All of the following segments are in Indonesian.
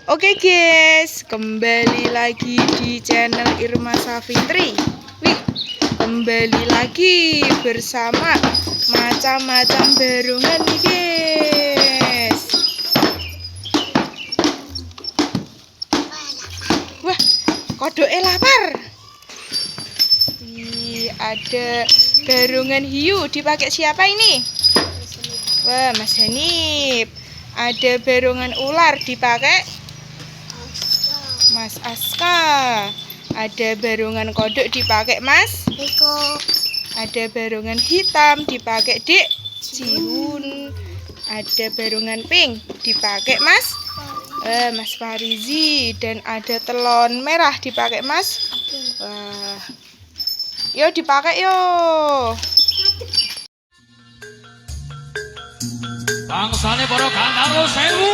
Oke guys, kembali lagi di channel Irma Safitri. Wih, kembali lagi bersama macam-macam berungan nih guys. Wah, kodoke lapar. Ada berungan hiu, dipakai siapa ini? Wah, Mas Hanif. Ada berungan ular, dipakai Mas Aska. Ada barungan kodok, dipakai Mas Eko. Ada barungan hitam, dipakai Dik Jihun. Ada barungan pink, dipakai Mas Mas Farizi. Dan ada telon merah, dipakai Mas. Wah, yo dipakai yo. Bangsane para Gandharwa sewu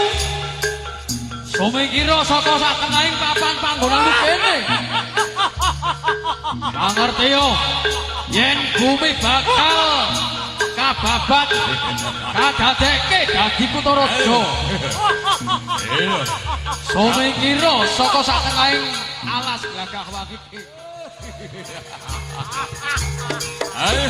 sumikira saka satengahing papan panggonan kene. Pangerti yo yen bumi bakal kababat kadadekke dadi kutha raja. Sumikira saka satengahing alas glagah wangi. Ayo.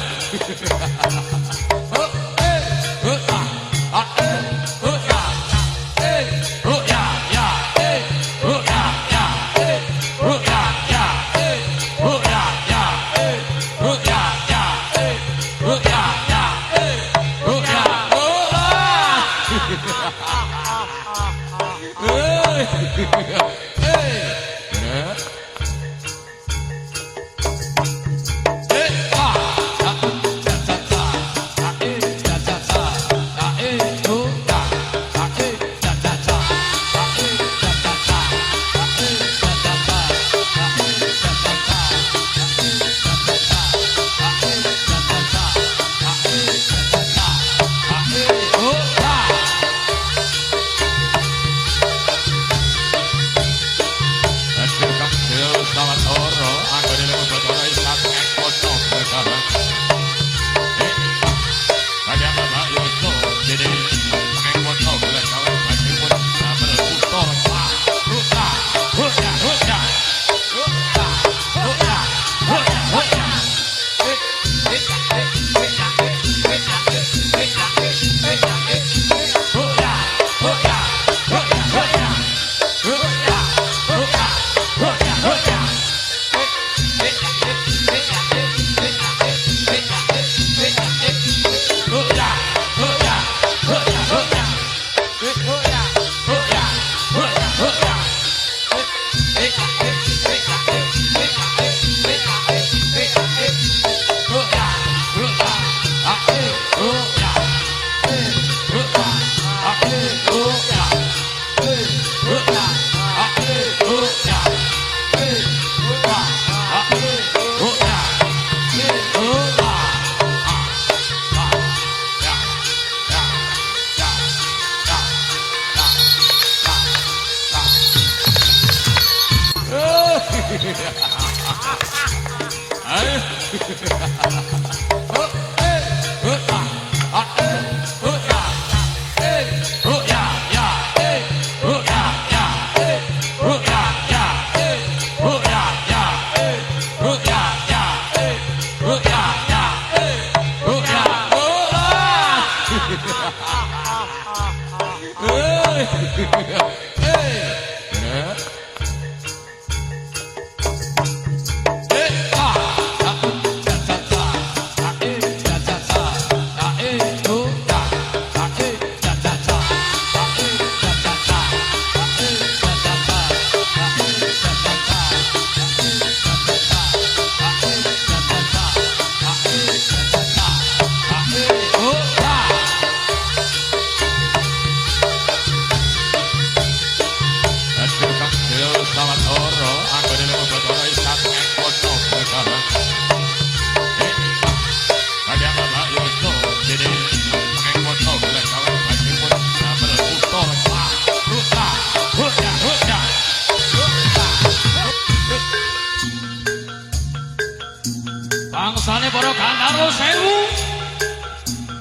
Bangsane para Gandharwa sewu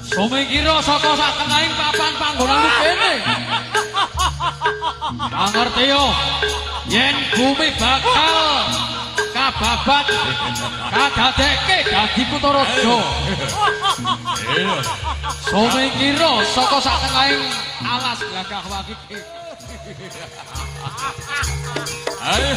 sumikira saka satengahing papan panggonan kene. Pangerti yo. Yen bumi bakal kababat kadadekke dadi kutha raja. Sumingkira saka sak tengahing alas glagah wangi. Ayo.